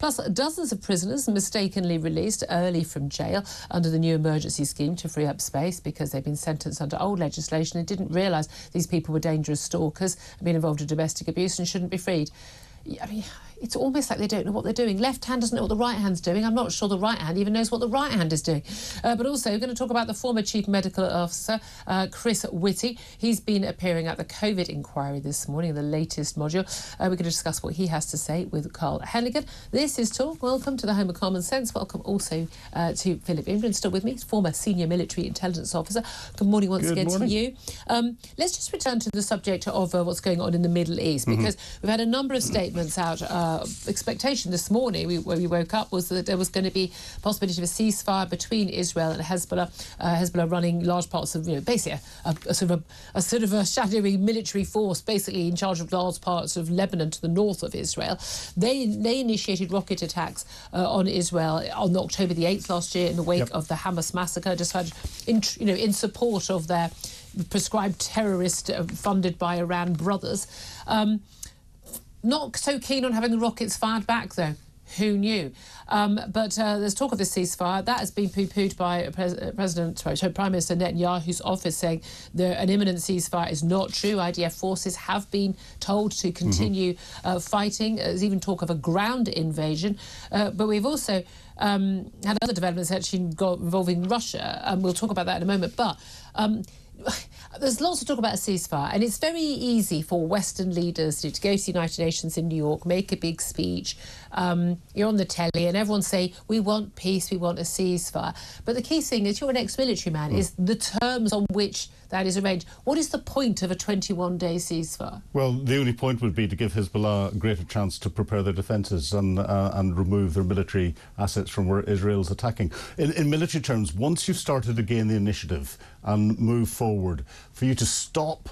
Plus, dozens of prisoners mistakenly released early from jail under the new emergency scheme to free up space because they've been sentenced under old legislation and didn't realise these people were dangerous stalkers, had been involved in domestic abuse and shouldn't be freed. I mean, it's almost like they don't know what they're doing. Left hand doesn't know what the right hand's doing. I'm not sure the right hand even knows what the right hand is doing. But also, we're going to talk about the former Chief Medical Officer, Chris Whitty. He's been appearing at the COVID inquiry this morning, the latest module. We're going to discuss what he has to say with Carl Hennigan. This is Talk. Welcome to the Home of Common Sense. Welcome also to Philip Ingram, still with me, former Senior Military Intelligence Officer. Good morning once again to you. Let's just return to the subject of what's going on in the Middle East, because we've had a number of statements out. Expectation this morning, when we woke up, was that there was going to be possibility of a ceasefire between Israel and Hezbollah. Hezbollah running large parts of, basically a sort of a shadowy military force, basically in charge of large parts of Lebanon to the north of Israel. They initiated rocket attacks on Israel on October the 8th last year in the wake of the Hamas massacre, decided in support of their prescribed terrorist funded by Iran brothers. Not so keen on having the rockets fired back, though. Who knew? But there's talk of this ceasefire. That has been poo-pooed by Prime Minister Netanyahu's office, saying an imminent ceasefire is not true. IDF forces have been told to continue fighting. There's even talk of a ground invasion. But we've also had other developments actually involving Russia. We'll talk about that in a moment. But there's lots to talk about a ceasefire, and it's very easy for Western leaders to go to the United Nations in New York, make a big speech, you're on the telly and everyone say, we want peace, we want a ceasefire. But the key thing is, you're an ex-military man, is the terms on which that is arranged. What is the point of a 21-day ceasefire? Well, the only point would be to give Hezbollah a greater chance to prepare their defences and remove their military assets from where Israel's attacking. In military terms, once you've started to gain the initiative and move forward, for you to stop,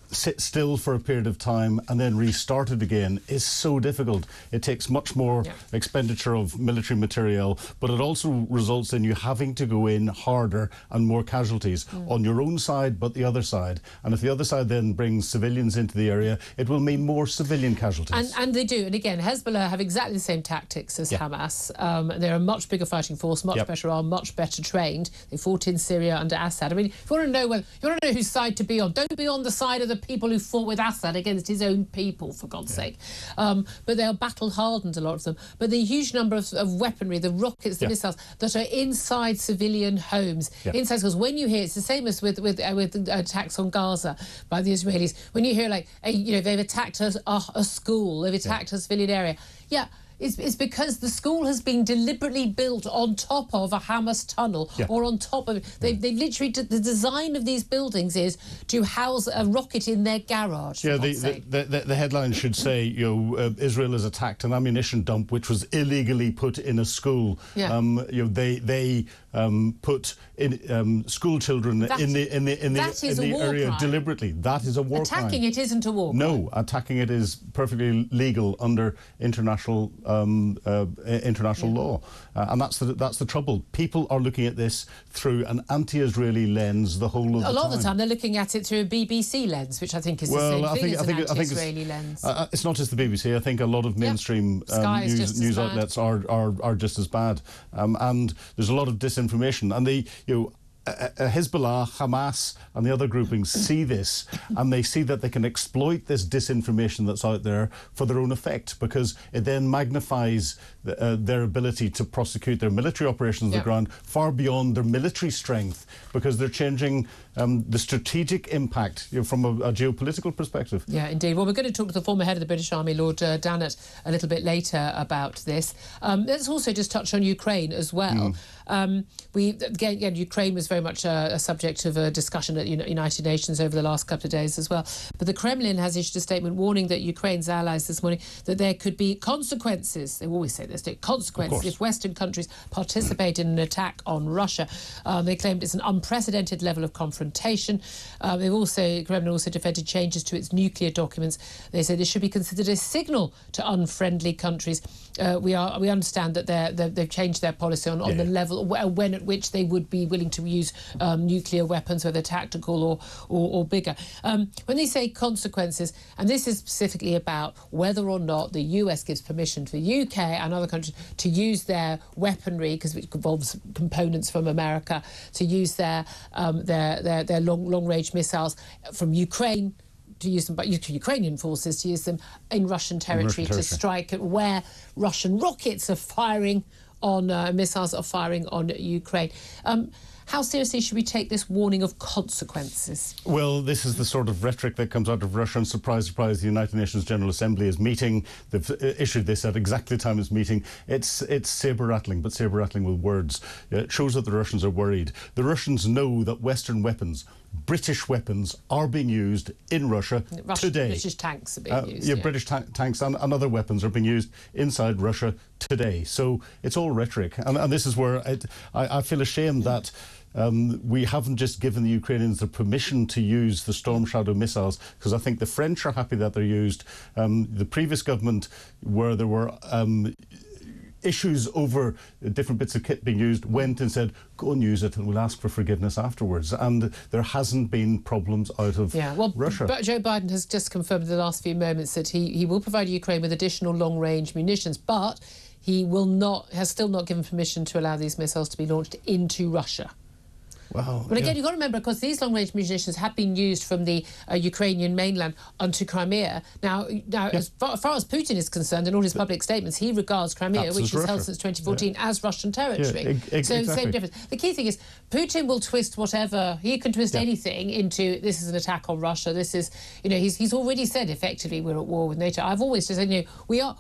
sit still for a period of time and then restart it again is so difficult. It takes much more expenditure of military material, but it also results in you having to go in harder and more casualties on your own side, but the other side. And if the other side then brings civilians into the area, it will mean more civilian casualties. And they do. And again, Hezbollah have exactly the same tactics as Hamas. They're a much bigger fighting force, much better armed, much better trained. They fought in Syria under Assad. I mean, if you want to know whose side to be on, don't be on the side of the people who fought with Assad against his own people, for God's sake. But they are battle-hardened, a lot of them. But the huge number of weaponry, the rockets, the missiles, that are inside civilian homes. Inside, because when you hear, it's the same as with attacks on Gaza by the Israelis. When you hear, like, they've attacked a school, they've attacked a civilian area. It's because the school has been deliberately built on top of a Hamas tunnel or on top of... They literally... The design of these buildings is to house a rocket in their garage. The headline should say, Israel has attacked an ammunition dump which was illegally put in a school. They put in, school children in the area deliberately. That is a war crime. Attacking it isn't a war crime. No, attacking it is perfectly legal under international law, and that's the trouble. People are looking at this through an anti-Israeli lens the whole of the time. A lot of the time they're looking at it through a BBC lens, which I think is the same thing as an anti-Israeli lens. It's not just the BBC. I think a lot of mainstream news outlets are just as bad, and there's a lot of disinformation, and Hezbollah, Hamas and the other groupings see this, and they see that they can exploit this disinformation that's out there for their own effect, because it then magnifies their ability to prosecute their military operations on the ground far beyond their military strength, because they're changing the strategic impact from a geopolitical perspective. Yeah, indeed. Well, we're going to talk to the former head of the British Army, Lord Dannett, a little bit later about this. Let's also just touch on Ukraine as well. Again, Ukraine was very much a subject of a discussion at United Nations over the last couple of days as well. But the Kremlin has issued a statement warning that Ukraine's allies this morning that there could be consequences. They always say this, consequences if Western countries participate in an attack on Russia. They claimed it's an unprecedented level of confrontation. Kremlin also defended changes to its nuclear documents. They say this should be considered a signal to unfriendly countries. We understand that they've changed their policy on the level when at which they would be willing to use use nuclear weapons, whether tactical or bigger. When they say consequences, and this is specifically about whether or not the US gives permission to the UK and other countries to use their weaponry, because it involves components from America, to use their long-range missiles from Ukraine, to use them by Ukrainian forces, to use them in Russian territory to strike where Russian rockets are firing on missiles are firing on Ukraine. How seriously should we take this warning of consequences? Well, this is the sort of rhetoric that comes out of Russia, and surprise, surprise, the United Nations General Assembly is meeting. They've issued this at exactly the time it's meeting. It's saber-rattling, but saber-rattling with words. It shows that the Russians are worried. The Russians know that Western weapons, British weapons, are being used in Russia today. British tanks are being used. British tanks and other weapons are being used inside Russia today. So it's all rhetoric. And this is where I feel ashamed that we haven't just given the Ukrainians the permission to use the Storm Shadow missiles, because I think the French are happy that they're used. The previous government, where there were issues over different bits of kit being used, went and said, go and use it and we'll ask for forgiveness afterwards. And there hasn't been problems out of Russia. But Joe Biden has just confirmed in the last few moments that he will provide Ukraine with additional long-range munitions, but he has still not given permission to allow these missiles to be launched into Russia. Wow. But again, you've got to remember, of course, these long-range munitions have been used from the Ukrainian mainland onto Crimea. Now as far as Putin is concerned, in all his public statements, he regards Crimea, which is held since 2014, as Russian territory. So same difference. The key thing is Putin will twist whatever, he can twist anything into this is an attack on Russia. This is, he's already said effectively we're at war with NATO. I've always just said, we are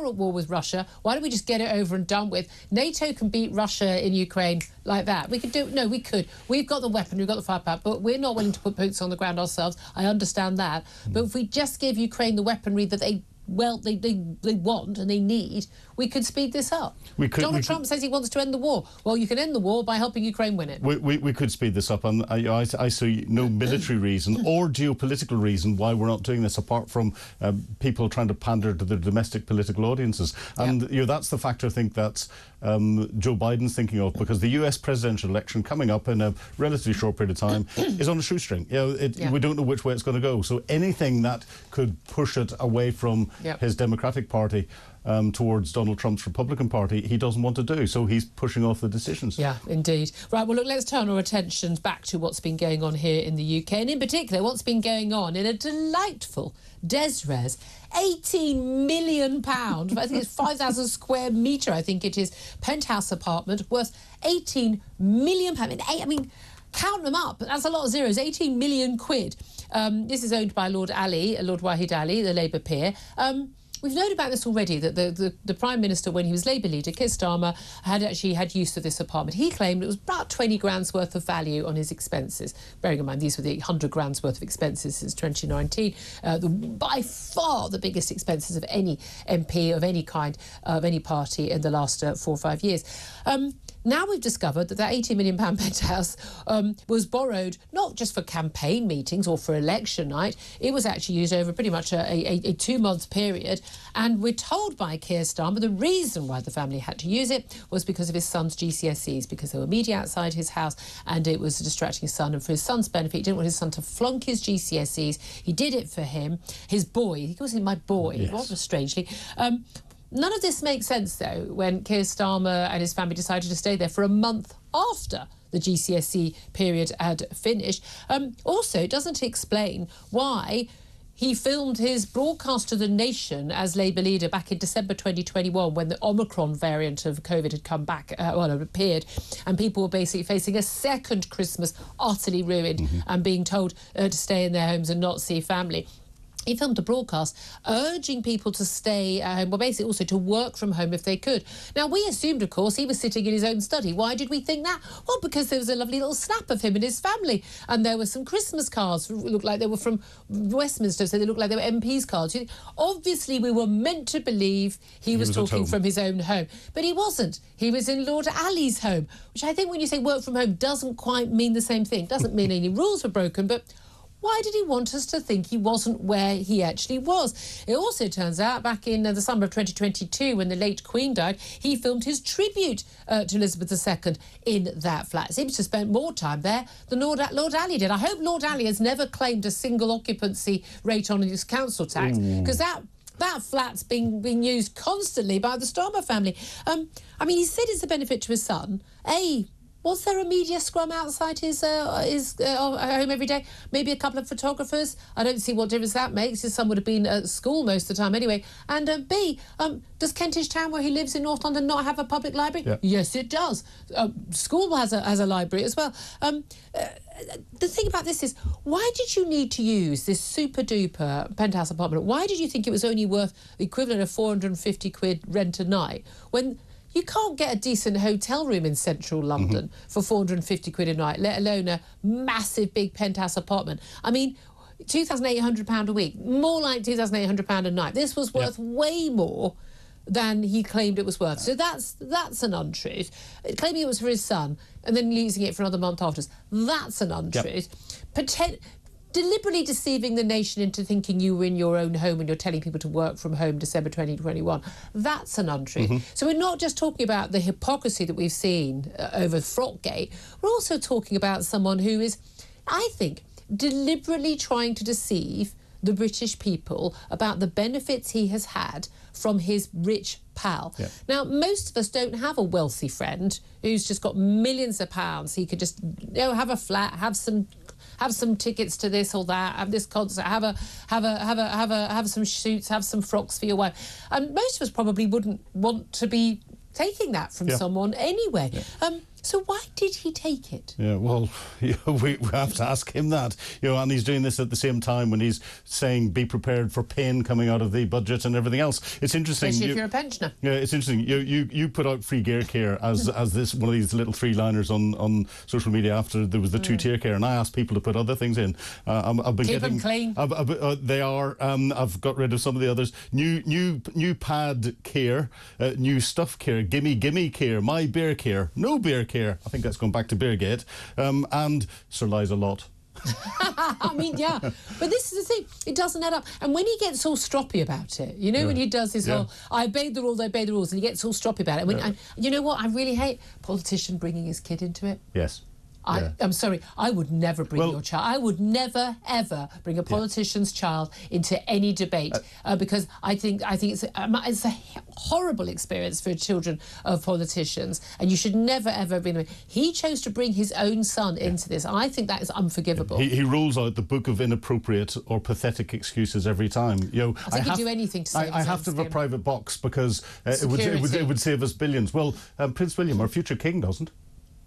at war with Russia. Why don't we just get it over and done with? NATO can beat Russia in Ukraine like that. We could do it. No, we could. We've got the weapon, we've got the firepower, but we're not willing to put boots on the ground ourselves. I understand that. But if we just give Ukraine the weaponry that they want and they need, we could speed this up. Donald Trump says he wants to end the war. Well, you can end the war by helping Ukraine win it. We could speed this up, and I see no military reason or geopolitical reason why we're not doing this, apart from people trying to pander to their domestic political audiences. And that's the factor I think that Joe Biden's thinking of, because the US presidential election coming up in a relatively short period of time is on a shoestring. We don't know which way it's going to go. So anything that could push it away from his Democratic Party towards Donald Trump's Republican Party, he doesn't want to do. So he's pushing off the decisions. Yeah, indeed. Right, well, look, let's turn our attention back to what's been going on here in the UK, and in particular, what's been going on in a delightful Desres, £18 million, I think it's 5,000 square metre, I think it is, penthouse apartment worth £18 million. I mean, count them up, that's a lot of zeros, 18 million quid. This is owned by Lord Wahid Ali, the Labour peer. We've known about this already, that the Prime Minister, when he was Labour leader, Keir Starmer, had use of this apartment. He claimed it was about 20 grand's worth of value on his expenses. Bearing in mind, these were the 100 grand's worth of expenses since 2019. By far the biggest expenses of any MP of any kind, of any party in the last 4 or 5 years. Now we've discovered that £80 million penthouse was borrowed not just for campaign meetings or for election night. It was actually used over pretty much a 2-month period. And we're told by Keir Starmer the reason why the family had to use it was because of his son's GCSEs, because there were media outside his house and it was distracting his son. And for his son's benefit, he didn't want his son to flunk his GCSEs. He did it for him. His boy, he calls him my boy, rather strangely. None of this makes sense, though, when Keir Starmer and his family decided to stay there for a month after the GCSE period had finished. Also, doesn't explain why he filmed his broadcast to the nation as Labour leader back in December 2021, when the Omicron variant of COVID had come back, appeared, and people were basically facing a second Christmas utterly ruined and being told to stay in their homes and not see family. He filmed a broadcast urging people to stay at home, well, basically also to work from home if they could. Now, we assumed, of course, he was sitting in his own study. Why did we think that? Well, because there was a lovely little snap of him and his family, and there were some Christmas cards, looked like they were from Westminster, so they looked like they were MP's cards. Obviously, we were meant to believe he was talking from his own home, but he wasn't. He was in Lord Ali's home, which I think when you say work from home doesn't quite mean the same thing. Doesn't mean any rules were broken, but why did he want us to think he wasn't where he actually was? It also turns out back in the summer of 2022, when the late Queen died, he filmed his tribute to Elizabeth II in that flat. Seems to have spent more time there than Lord Ali did. I hope Lord Ali has never claimed a single occupancy rate on his council tax, because that flat's being used constantly by the Starmer family. I mean, he said it's a benefit to his son. Was there a media scrum outside his home every day? Maybe a couple of photographers? I don't see what difference that makes. His son would have been at school most of the time anyway. And B, does Kentish Town, where he lives in North London, not have a public library? Yeah. Yes, it does. School has a library as well. The thing about this is, why did you need to use this super-duper penthouse apartment? Why did you think it was only worth the equivalent of 450 quid rent a night when you can't get a decent hotel room in central London for 450 quid a night, let alone a massive big penthouse apartment? I mean, £2,800 a week, more like £2,800 a night. This was worth way more than he claimed it was worth. So that's an untruth. Claiming it was for his son and then losing it for another month afterwards, that's an untruth. Deliberately deceiving the nation into thinking you were in your own home and you're telling people to work from home December 2021. That's an untruth. So we're not just talking about the hypocrisy that we've seen over Frockgate. We're also talking about someone who is, I think, deliberately trying to deceive the British people about the benefits he has had from his rich pal. Now, most of us don't have a wealthy friend who's just got millions of pounds. He could just, have a flat, have some tickets to this or that, have this concert, have some shoots, have some frocks for your wife. And most of us probably wouldn't want to be taking that from someone anyway. So why did he take it? Yeah, well, we have to ask him that. And he's doing this at the same time when he's saying be prepared for pain coming out of the budget and everything else. It's interesting. Especially if you're a pensioner. Yeah, it's interesting. You put out free gear care as this one of these little three-liners on social media after there was the two-tier care, and I asked people to put other things in. I've been Keep them clean. They are. I've got rid of some of the others. New pad care, new stuff care, gimme care, my beer care, no beer care. I think that's gone back to Beergate. And Sir Lies-a-Lot. I mean, yeah. But this is the thing. It doesn't add up. And when he gets all stroppy about it, when he does his whole, I obeyed the rules, and he gets all stroppy about it. And you know what? I really hate politician bringing his kid into it. Yes. I'm sorry, I would never bring your child. I would never, ever bring a politician's child into any debate because I think it's a horrible experience for children of politicians, and you should never, ever bring them in. He chose to bring his own son into this. I think that is unforgivable. He rules out the book of inappropriate or pathetic excuses every time. I think he'd do anything to save I have to have a private box because it would save us billions. Well, Prince William, our future king, doesn't.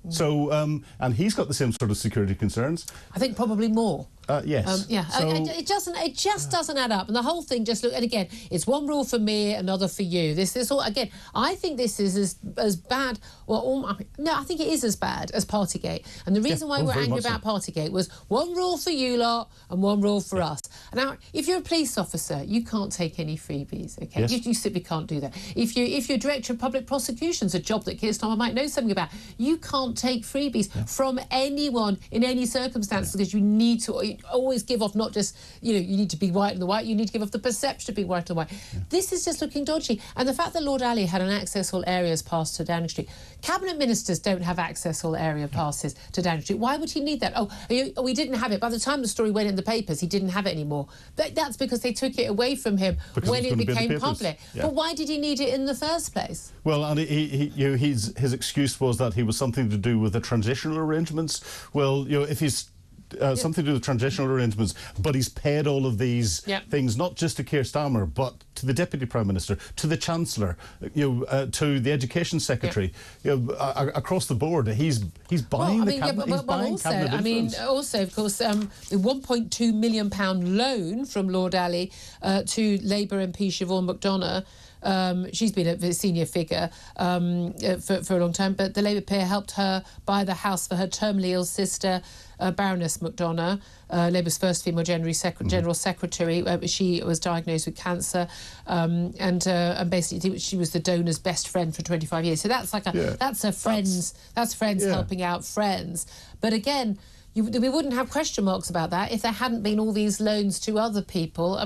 So, and he's got the same sort of security concerns. I think probably more. Yes. So, it just doesn't add up, and the whole thing just and again, it's one rule for me, another for you. This all again. I think this is as bad. I think it is as bad as Partygate. And the reason why we're angry about Partygate was one rule for you lot and one rule for us. Now, if you're a police officer, you can't take any freebies. Okay, you simply can't do that. If you're director of public prosecutions, a job that Keir Starmer might know something about, you can't take freebies from anyone in any circumstance because you need to always give off not just, you need to be white and the white, you need to give off the perception of being white and white. This is just looking dodgy. And the fact that Lord Ali had an access all areas pass to Downing Street. Cabinet ministers don't have access all area passes to Downing Street. Why would he need that? We didn't have it. By the time the story went in the papers, he didn't have it anymore. That's because they took it away from him when it became public. But why did he need it in the first place? Well, and his excuse was that he was something to do with the transitional arrangements. Well, if he's something to do with transitional arrangements, but he's paid all of these things not just to Keir Starmer, but to the Deputy Prime Minister, to the Chancellor, to the Education Secretary, across the board. He's buying the cabinet. He's buying cabinet influence. Also, of course, the £1.2 million loan from Lord Ali to Labour MP Siobhan McDonough. She's been a senior figure for a long time, but the Labour peer helped her buy the house for her terminally ill sister, Baroness McDonough, Labour's first female general secretary. She was diagnosed with cancer, and basically she was the donor's best friend for 25 years. So that's like that's friends helping out friends. But again, we wouldn't have question marks about that if there hadn't been all these loans to other people.